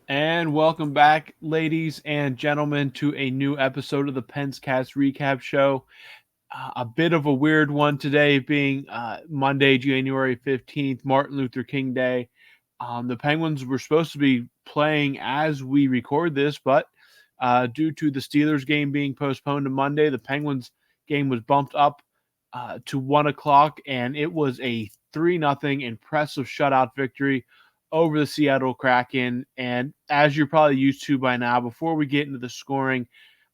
And welcome back, ladies and gentlemen, to a new episode of the Penscast Recap Show. A bit of a weird one today, being Monday, January 15th, Martin Luther King Day. The Penguins were supposed to be playing as we record this, but due to the Steelers game being postponed to Monday, the Penguins game was bumped up to 1 o'clock, and it was a 3-0 impressive shutout victory over the Seattle Kraken. And as you're probably used to by now, before we get into the scoring,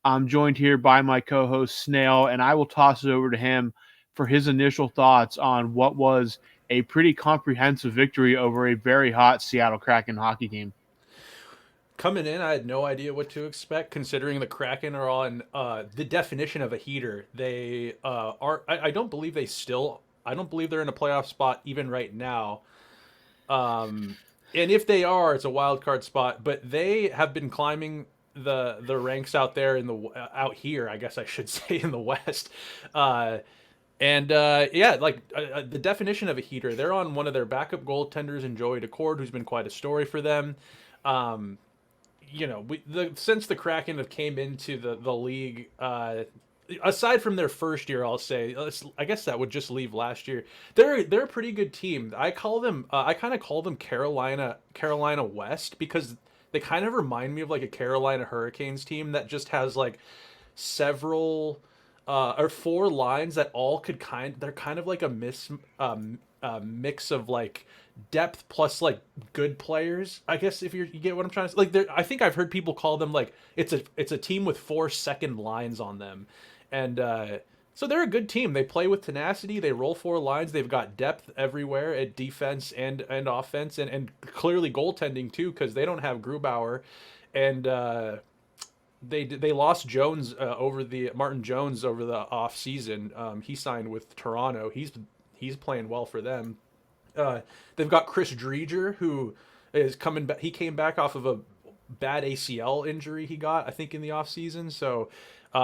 I'm joined here by my co host, Snail, and I will toss it over to him for his initial thoughts on what was a pretty comprehensive victory over a very hot Seattle Kraken hockey team. Coming in, I had no idea what to expect, considering the Kraken are on the definition of a heater. They are. I don't believe they still. I don't believe they're in a playoff spot even right now. And if they are, it's a wild card spot. But they have been climbing the ranks out there in the out here. I guess I should say in the West. Uh, the definition of a heater. They're on one of their backup goaltenders in Joey Decord, who's been quite a story for them. Um, since the Kraken have came into the league, aside from their first year, I'll say, I guess that would just leave last year. They're a pretty good team. I kind of call them Carolina West, because they kind of remind me of like a Carolina Hurricanes team that just has like several or four lines that all could they're kind of like a mix of like depth plus like good players. I guess if you get what I'm trying to say. Like, I think I've heard people call them like it's a team with four second lines on them, and so they're a good team. They play with tenacity. They roll four lines. They've got depth everywhere at defense and offense, and clearly goaltending too, because they don't have Grubauer, and they lost Jones over the Martin Jones over the off season. He signed with Toronto. He's playing well for them. They've got Chris Dreger, who is coming back. He came back off of a bad ACL injury he got, I think, in the offseason. So,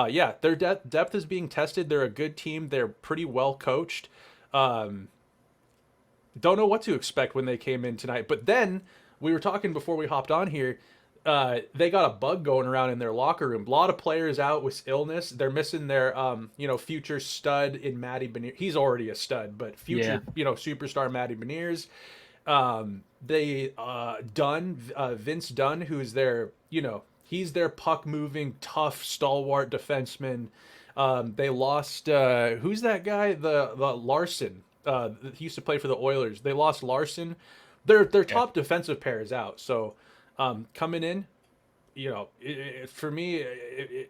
yeah, their depth is being tested. They're a good team. They're pretty well coached. Um, don't know what to expect when they came in tonight. But then we were talking before we hopped on here. They got a bug going around in their locker room. A lot of players out with illness. They're missing their, future stud in Matty Beniers. He's already a stud, but Yeah. future, superstar Matty Beniers. Vince Dunn, who's their, he's their puck moving, tough, stalwart defenseman. They lost, who's that guy? The Larson. He used to play for the Oilers. They lost Larson. Their Yeah. top defensive pair is out. So, coming in, for me,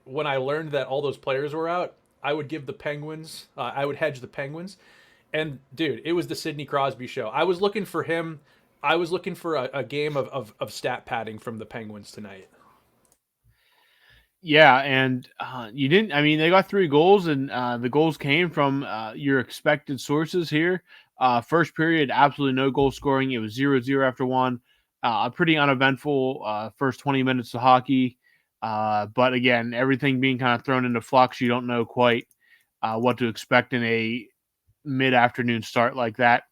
when I learned that all those players were out, I would give the Penguins, I would hedge the Penguins. And dude, it was the Sidney Crosby show. I was looking for him. I was looking for a game of stat padding from the Penguins tonight. Yeah, and you didn't. I mean, they got 3 goals, and the goals came from your expected sources here. First period, absolutely no goal scoring. It was 0-0 after one. A pretty uneventful first 20 minutes of hockey. But again, everything being kind of thrown into flux. You don't know quite what to expect in a mid-afternoon start like that.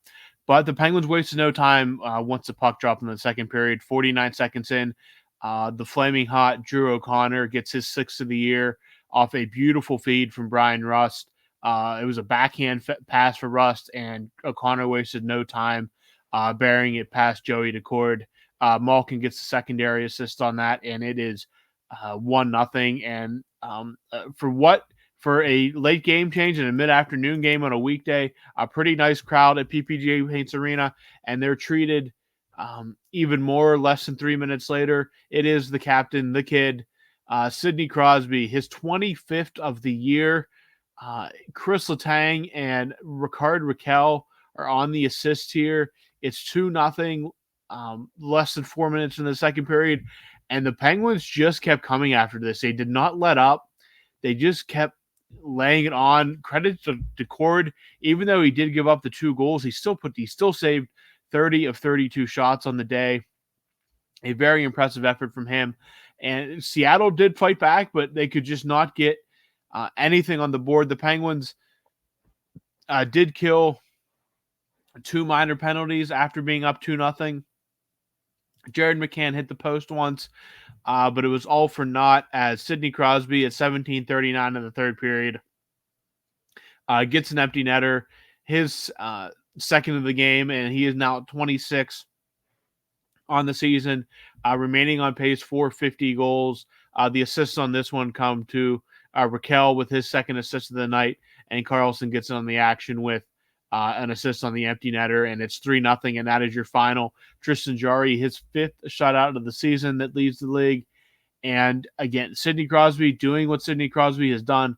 But the Penguins wasted no time once the puck dropped in the second period. 49 seconds in, the flaming hot Drew O'Connor gets his sixth of the year off a beautiful feed from Brian Rust. It was a backhand pass for Rust, and O'Connor wasted no time burying it past Joey Decord. Malkin gets the secondary assist on that, and it is 1-0. And for a late game change and a mid-afternoon game on a weekday, a pretty nice crowd at PPG Paints Arena, and they're treated even more less than 3 minutes later. It is the captain, the kid, Sidney Crosby, his 25th of the year. Chris Letang and Ricard Raquel are on the assist here. It's 2-0, less than 4 minutes in the second period. And the Penguins just kept coming after this. They did not let up. They just kept laying it on. Credit to Decord, even though he did give up the 2 goals, he still saved 30 of 32 shots on the day. A very impressive effort from him. And Seattle did fight back, but they could just not get anything on the board. The Penguins did kill 2 minor penalties after being up 2-0. Jared McCann hit the post once, but it was all for naught as Sidney Crosby at 17:39 in the third period gets an empty netter, his second of the game, and he is now at 26 on the season, remaining on pace for 50 goals. The assists on this one come to Raquel with his second assist of the night, and Carlson gets on the action with an assist on the empty netter, and it's 3-0, and that is your final. Tristan Jarry, his fifth shutout of the season that leads the league. And again, Sidney Crosby doing what Sidney Crosby has done,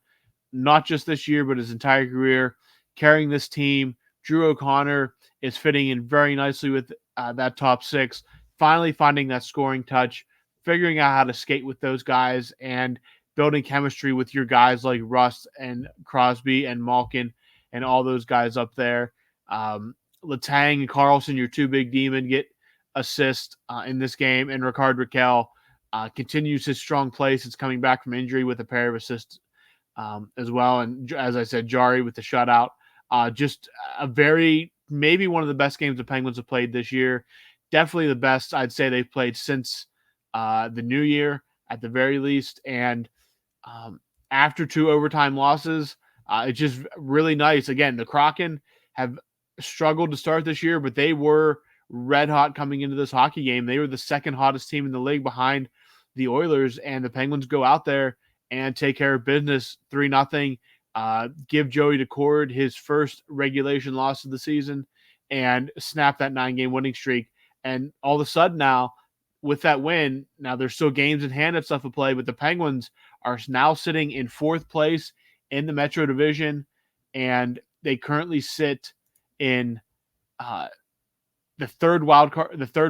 not just this year, but his entire career, carrying this team. Drew O'Connor is fitting in very nicely with that top six, finally finding that scoring touch, figuring out how to skate with those guys, and building chemistry with your guys like Rust and Crosby and Malkin and all those guys up there. Letang and Carlson, your two big demon, get assist in this game, and Ricard Raquel continues his strong play since coming back from injury with a pair of assists as well. And as I said, Jari with the shutout. Just a maybe one of the best games the Penguins have played this year. Definitely the best I'd say they've played since the new year at the very least. And after two overtime losses, it's just really nice. Again, the Kraken have struggled to start this year, but they were red hot coming into this hockey game. They were the second hottest team in the league behind the Oilers, and the Penguins go out there and take care of business 3-0. Give Joey Decord his first regulation loss of the season and snap that 9-game winning streak. And all of a sudden now, with that win, now there's still games in hand and stuff to play, but the Penguins are now sitting in fourth place in the Metro Division, and they currently sit in the third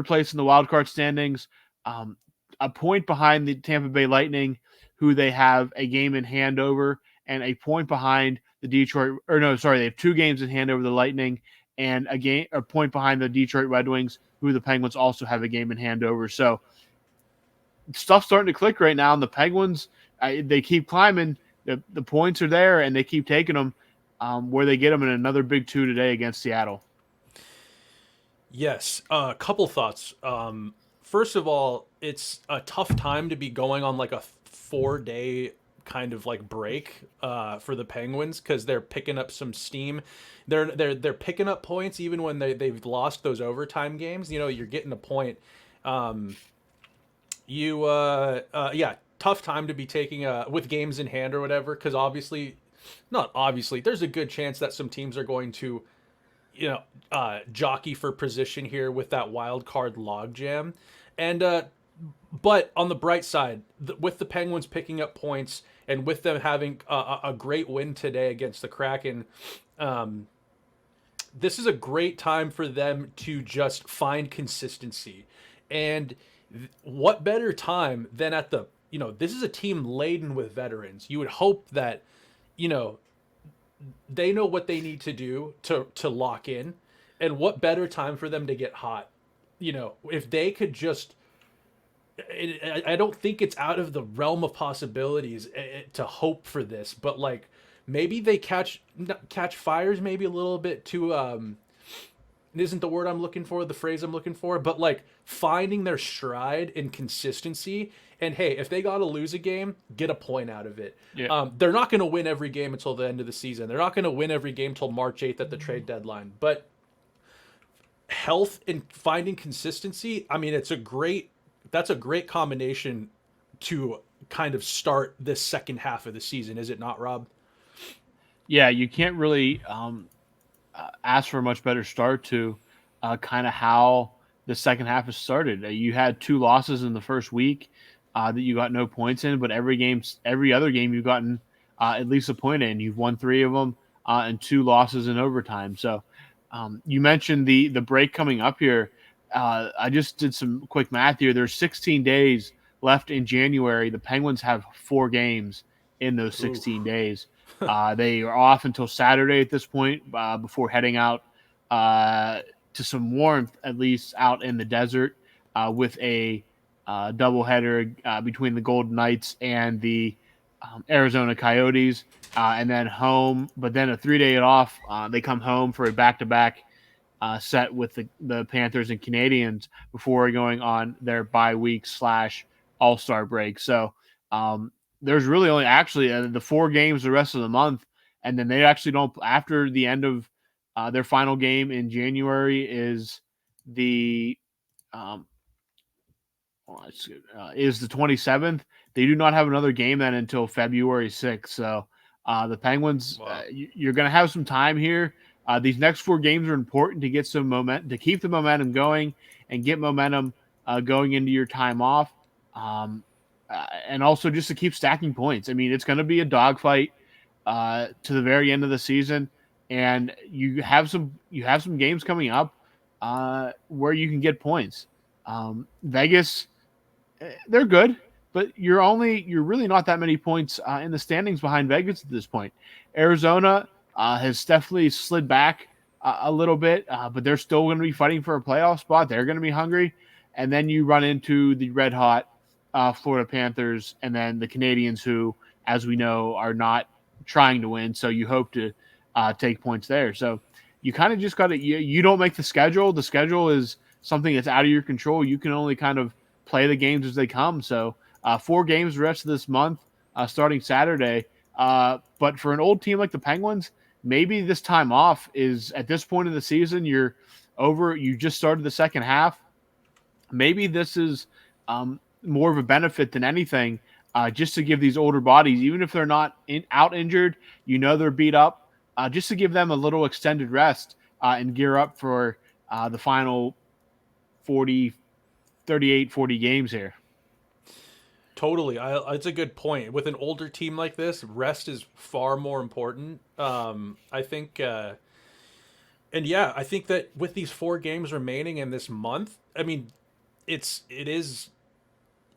place in the wild card standings, a point behind the Tampa Bay Lightning, who they have a game in hand over, and a point behind the they have 2 games in hand over the Lightning, and a point behind the Detroit Red Wings, who the Penguins also have a game in hand over. So stuff's starting to click right now, and the Penguins, they keep climbing. The points are there, and they keep taking them where they get them in another big 2 today against Seattle. Yes, a couple thoughts. First of all, it's a tough time to be going on like a 4-day kind of like break for the Penguins because they're picking up some steam. They're picking up points even when they've lost those overtime games. You know, you're getting a point. Tough time to be taking with games in hand or whatever, because not obviously, there's a good chance that some teams are going to jockey for position here with that wild card logjam. And but on the bright side, with the Penguins picking up points and with them having a great win today against the Kraken, this is a great time for them to just find consistency. And what better time than this is a team laden with veterans. You would hope that, they know what they need to do to lock in, and what better time for them to get hot. If they could just, I don't think it's out of the realm of possibilities to hope for this, but like maybe they catch fires maybe a little bit too isn't the word I'm looking for, the phrase I'm looking for, but like finding their stride in consistency. And hey, if they got to lose a game, get a point out of it. Yeah. They're not going to win every game until the end of the season. They're not going to win every game until March 8th at the trade deadline. But health and finding consistency, I mean, that's a great combination to kind of start this second half of the season, is it not, Rob? Yeah, you can't really ask for a much better start to kind of how the second half has started. You had 2 losses in the first week that you got no points in, but every other game you've gotten at least a point in. You've won 3 of them and 2 losses in overtime. So you mentioned the break coming up here. I just did some quick math here. There's 16 days left in January. The Penguins have 4 games in those 16 Ooh. days. They are off until Saturday at this point before heading out to some warmth, at least out in the desert, with a doubleheader between the Golden Knights and the Arizona Coyotes, and then home. But then a 3-day off. They come home for a back-to-back set with the Panthers and Canadians before going on their bye week / All-Star break. So there's really only actually the 4 games the rest of the month, and then they actually don't after the end of their final game in January the um, is the 27th. They do not have another game then until February 6th. So the Penguins, Wow. you're going to have some time here. These next 4 games are important to get some momentum, to keep the momentum going and get momentum going into your time off. And also just to keep stacking points. I mean, it's going to be a dogfight to the very end of the season, and you have some games coming up where you can get points. Vegas, they're good, but you're really not that many points in the standings behind Vegas at this point. Arizona has definitely slid back a little bit, but they're still going to be fighting for a playoff spot. They're going to be hungry, and then you run into the red hot Florida Panthers, and then the Canadians, who, as we know, are not trying to win. So you hope to take points there. So you kind of just got to you don't make the schedule. The schedule is something that's out of your control. You can only kind of play the games as they come. So 4 games the rest of this month, starting Saturday. But for an old team like the Penguins, maybe this time off is at this point in the season. You're over. You just started the second half. Maybe this is more of a benefit than anything, just to give these older bodies, even if they're not out injured, they're beat up, just to give them a little extended rest and gear up for the final 40, 38, 40 games here. Totally. It's a good point. With an older team like this, rest is far more important. I think, and yeah, I think that with these 4 games remaining in this month, I mean, it is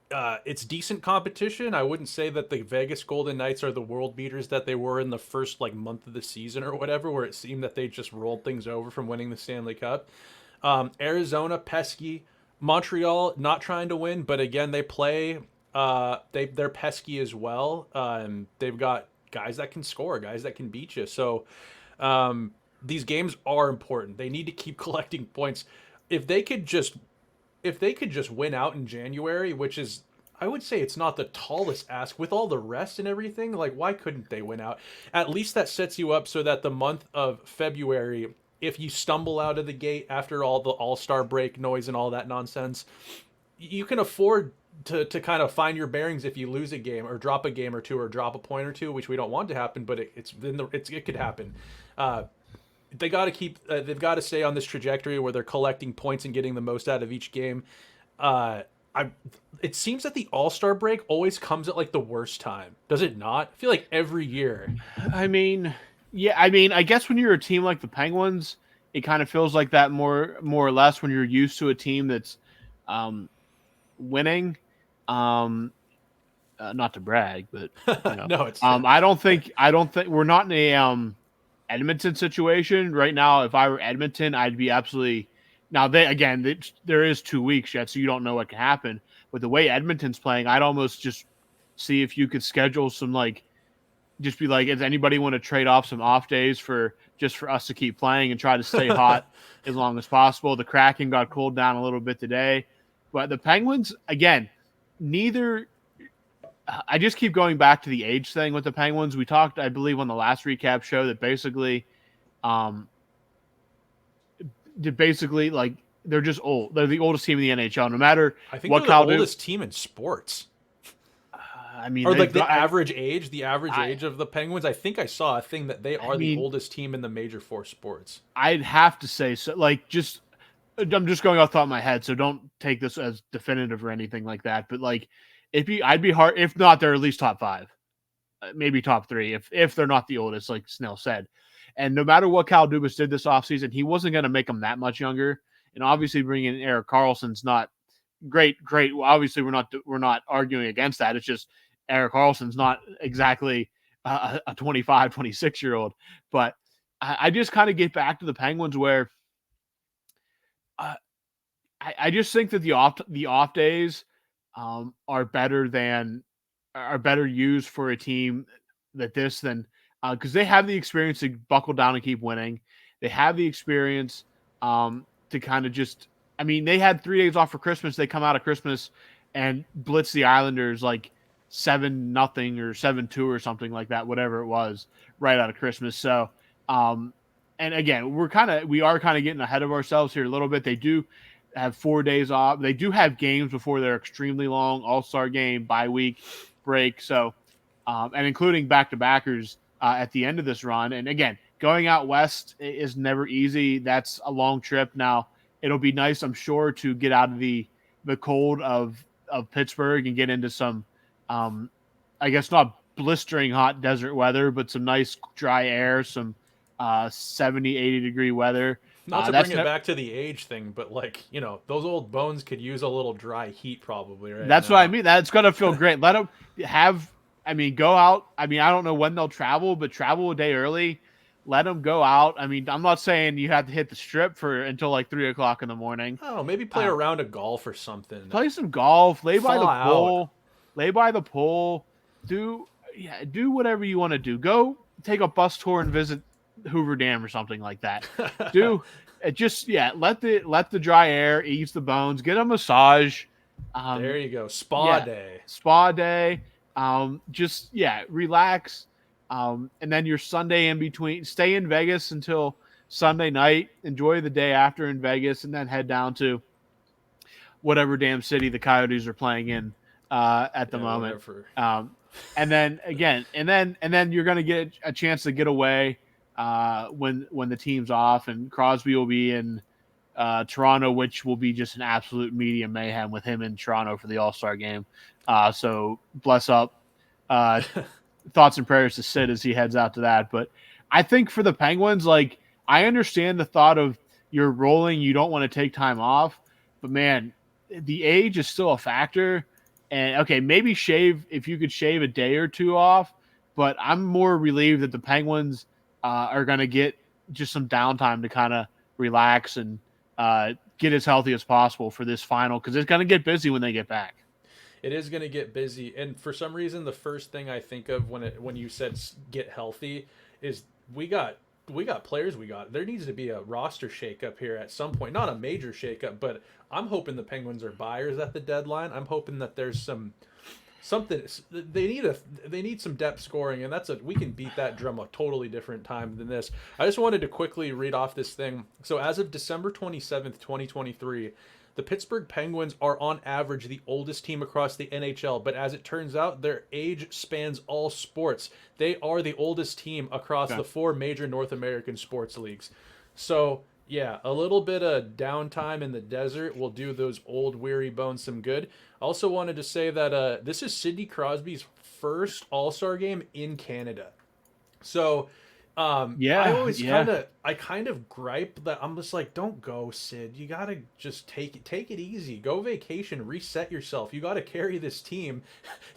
it's decent competition. I wouldn't say that the Vegas Golden Knights are the world beaters that they were in the first like month of the season or whatever, where it seemed that they just rolled things over from winning the Stanley Cup. Arizona, pesky. Montreal, not trying to win, but again, they play. They're pesky as well. They've got guys that can score, guys that can beat you. So these games are important. They need to keep collecting points. If they could just if they could just win out in January, which is, I would say, it's not the tallest ask with all the rest and everything. Like, why couldn't they win out? At least that sets you up so that the month of February, if you stumble out of the gate after all the All-Star break noise and all that nonsense, you can afford to kind of find your bearings if you lose a game or drop a game or two or drop a point or two, which we don't want to happen, but it could happen. They got to keep. They've got to stay on this trajectory where they're collecting points and getting the most out of each game. I. It seems that the All-Star break always comes at like the worst time. Does it not? I feel like every year. I mean, yeah. I mean, I guess when you're a team like the Penguins, it kind of feels like that more or less when you're used to a team that's winning. Not to brag, but No, it's I don't think we're not in a Edmonton situation right now. If I were Edmonton, I'd be absolutely. Now there is 2 weeks yet, so you don't know what can happen. But the way Edmonton's playing, I'd almost just see if you could schedule some just be like, does anybody want to trade off some off days for us to keep playing and try to stay hot as long as possible? The Kraken got cooled down a little bit today, but the Penguins again, neither. I just keep going back to the age thing with the Penguins. We talked, I believe, on the last recap show that um, basically like they're just old. They're the oldest team in the NHL. No matter I think what they're the Cal do, oldest team in sports. I mean, Or like they've the got. average age of the Penguins. I think I saw a thing that they are the mean, oldest team in the major 4 sports. I'd have to say so. I'm just going off the top of my head, so don't take this as definitive or anything like that. But I'd be hard if not. They're at least top 5, maybe top 3, if they're not the oldest, like Snell said. And no matter what Cal Dubas did this offseason, he wasn't going to make them that much younger. And obviously, bringing in Erik Karlsson's not great. Great. Well, obviously, we're not arguing against that. It's just Erik Karlsson's not exactly a 25, 26-year-old. But I just kind of get back to the Penguins where I just think that the off days are better used for a team than because they have the experience to buckle down and keep winning. They have the experience to kind of just. I mean, they had 3 days off for Christmas. They come out of Christmas and blitz the Islanders like 7-0 or 7-2 or something like that, whatever it was, right out of Christmas. So, um, and again, we are kind of getting ahead of ourselves here a little bit. They do have 4 days off. They do have games before their extremely long All-Star game, bye week break. So, and including back-to-backers at the end of this run. And again, going out west is never easy. That's a long trip. Now, it'll be nice, I'm sure, to get out of the cold of Pittsburgh and get into some, I guess not blistering hot desert weather, but some nice dry air, some 70, 80-degree weather. Not to That's bring it back to the age thing, but like, those old bones could use a little dry heat probably right That's what I now. mean. That's gonna feel great. Let them have. I mean, go out. I mean, I don't know when they'll travel, but travel a day early. Let them go out. I mean, I'm not saying you have to hit the strip for until like 3 o'clock in the morning. I don't know, maybe play a round of golf or something. Play some golf. Lay by the Thaw out. pool. Lay by the pool. Do whatever you want to do. Go take a bus tour and visit Hoover Dam or something like that. Do it just let the dry air ease the bones. Get a massage. There you go. Spa day. Just relax. And then your Sunday in between. Stay in Vegas until Sunday night. Enjoy the day after in Vegas, and then head down to whatever damn city the Coyotes are playing in at the moment. And then again, and then you're gonna get a chance to get away when the team's off, and Crosby will be in Toronto, which will be just an absolute media mayhem with him in Toronto for the All-Star game. So bless up. Thoughts and prayers to Sid as he heads out to that. But I think for the Penguins, like, I understand the thought of you're rolling, you don't want to take time off, but man, the age is still a factor. And okay, maybe if you could shave a day or two off, but I'm more relieved that the Penguins are going to get just some downtime to kind of relax and get as healthy as possible for this final, because it's going to get busy when they get back. It is going to get busy, and for some reason, the first thing I think of when you said get healthy is we got players. There needs to be a roster shakeup here at some point. Not a major shakeup, but I'm hoping the Penguins are buyers at the deadline. I'm hoping that there's something they need some depth scoring, and we can beat that drum a totally different time than this. I just wanted to quickly read off this thing. So as of December 27th, 2023, the Pittsburgh Penguins are on average the oldest team across the NHL, but as it turns out, their age spans all sports. They are the oldest team across the 4 major North American sports leagues. So, yeah, a little bit of downtime in the desert will do those old weary bones some good. Also wanted to say that this is Sidney Crosby's first All-Star game in Canada. So, I kind of gripe that I'm just like, don't go, Sid. You gotta just take it easy. Go vacation, reset yourself. You gotta carry this team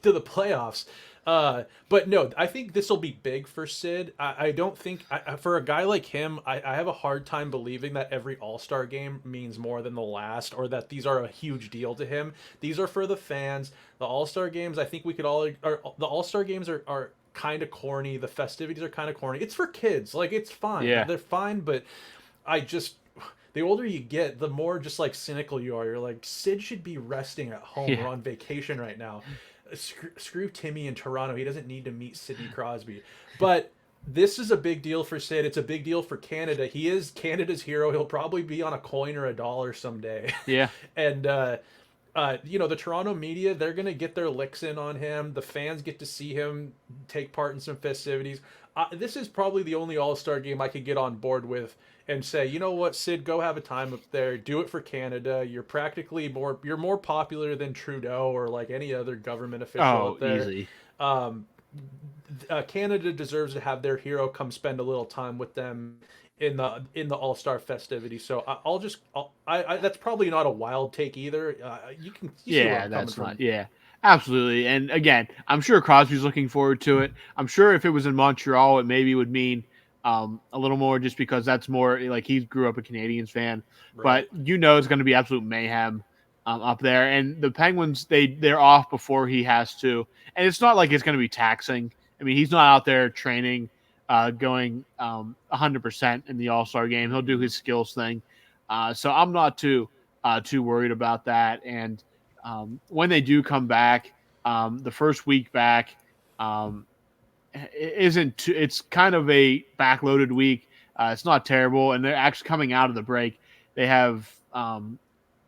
to the playoffs. But no, I think this will be big for Sid. I don't think for a guy like him, I have a hard time believing that every All-Star game means more than the last, or that these are a huge deal to him. These are for the fans. The All-Star games, I think the All-Star games are kind of corny. The festivities are kind of corny. It's for kids. Like, it's fine. Yeah. They're fine, but the older you get, the more just like cynical you are. You're like, Sid should be resting at home or on vacation right now. Screw Timmy in Toronto. He doesn't need to meet Sidney Crosby. But this is a big deal for Sid. It's a big deal for Canada. He is Canada's hero. He'll probably be on a coin or a dollar someday. Yeah. And the Toronto media, they're going to get their licks in on him. The fans get to see him take part in some festivities. This is probably the only All-Star game I could get on board with and say, you know what, Sid, go have a time up there. Do it for Canada. You're more popular than Trudeau or like any other government official up there. Easy. Canada deserves to have their hero come spend a little time with them in the All-Star festivity. So that's probably not a wild take either. You can see where I'm coming from. Yeah, absolutely. And again, I'm sure Crosby's looking forward to it. I'm sure if it was in Montreal, it maybe would mean a little more, just because that's more like he grew up a Canadiens fan. Right. But it's going to be absolute mayhem up there. And the Penguins, they're off before he has to, and it's not like it's going to be taxing. I mean, he's not out there training, going 100% in the All-Star game. He'll do his skills thing. So I'm not too worried about that. And when they do come back, the first week back um, isn't too, it's kind of a backloaded week. It's not terrible, and they're actually coming out of the break. They have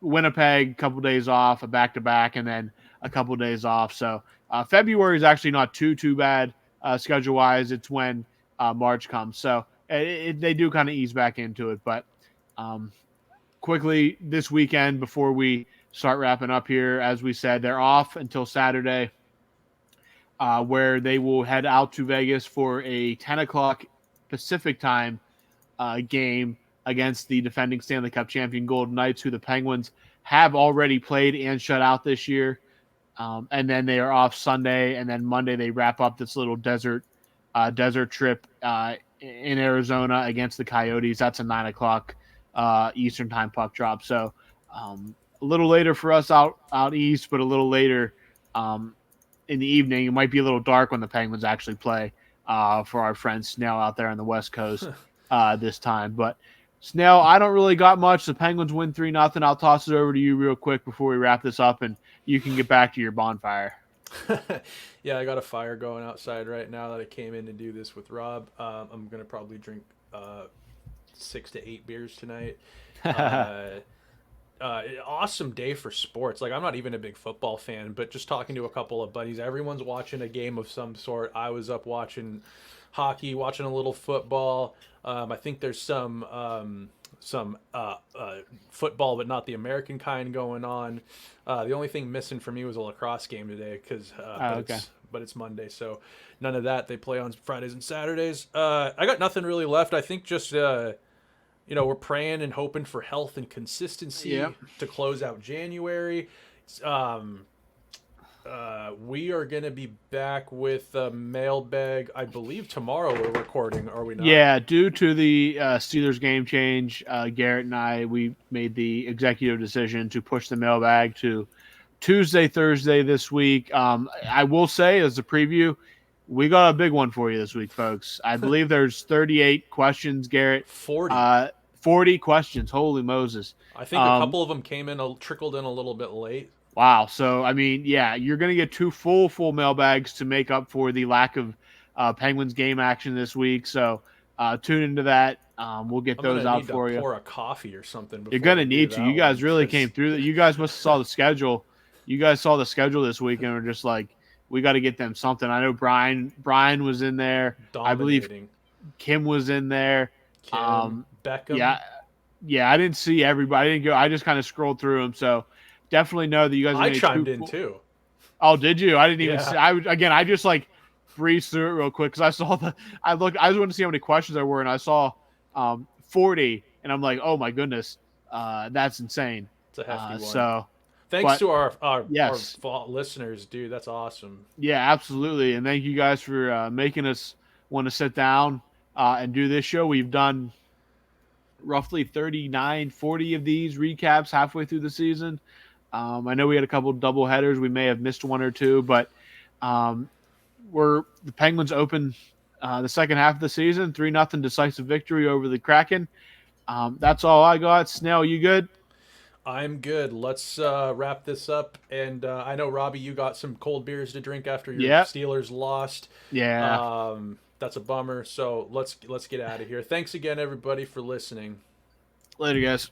Winnipeg, a couple days off, a back to back, and then a couple days off. So February is actually not too bad schedule wise. It's when March comes, so they do kind of ease back into it. But um, quickly this weekend before we start wrapping up here, as we said, they're off until Saturday, where they will head out to Vegas for a 10 o'clock Pacific time game against the defending Stanley Cup champion Golden Knights, who the Penguins have already played and shut out this year. And then they are off Sunday, and then Monday they wrap up this little desert trip in Arizona against the Coyotes. That's a 9 o'clock Eastern time puck drop. So a little later for us out east, but a little later in the evening. It might be a little dark when the Penguins actually play for our friend Snail out there on the West Coast this time. But Snail, I don't really got much. The Penguins win 3-0. I'll toss it over to you real quick before we wrap this up, and you can get back to your bonfire. Yeah, I got a fire going outside right now that I came in to do this with Rob. I'm gonna probably drink 6 to 8 beers tonight. Uh, Awesome day for sports. Like, I'm not even a big football fan, but just talking to a couple of buddies, everyone's watching a game of some sort. I was up watching hockey, watching a little football. I think there's some football, but not the American kind going on. The only thing missing for me was a lacrosse game today, Okay. but it's Monday, so none of that. They play on Fridays and Saturdays. I got nothing really left. I think just we're praying and hoping for health and consistency Yeah. to close out January. Um, we are going to be back with a mailbag, I believe tomorrow we're recording, are we not? Yeah, due to the Steelers game change, Garrett and we made the executive decision to push the mailbag to Tuesday, Thursday this week. I will say, as a preview, we got a big one for you this week, folks. I believe there's 38 questions, Garrett. 40. 40 questions. Holy Moses. I think a couple of them trickled in a little bit late. Wow. So, I mean, yeah, you're going to get two full mailbags to make up for the lack of Penguins game action this week. So, tune into that. We'll get I'm those gonna out need to for you. pour a coffee or something. You're Before going to we do need to. that You guys one, really 'cause- came through that. You guys must have saw the schedule. You guys saw the schedule this week and were just like, we got to get them something. I know Brian was in there. I believe Dominating. Kim was in there. Kim, Beckham. Yeah. I didn't see everybody. I didn't go. I just kind of scrolled through them. So definitely know that you guys. I chimed in too. Oh, did you? I didn't even Yeah. see. I just like breezed through it real quick because I saw I just wanted to see how many questions there were, and I saw 40, and I'm like, oh my goodness, that's insane. It's a hefty one. So thanks but, to our yes. listeners, dude. That's awesome. Yeah, absolutely, and thank you guys for making us want to sit down and do this show. We've done roughly 39, 40 of these recaps halfway through the season. I know we had a couple double headers. We may have missed one or two, but the Penguins open the second half of the season, 3-0 decisive victory over the Kraken. That's all I got. Snail, you good? I'm good. Let's wrap this up. And I know, Robbie, you got some cold beers to drink after your Steelers lost. Yeah. That's a bummer. So let's get out of here. Thanks again, everybody, for listening. Later, guys.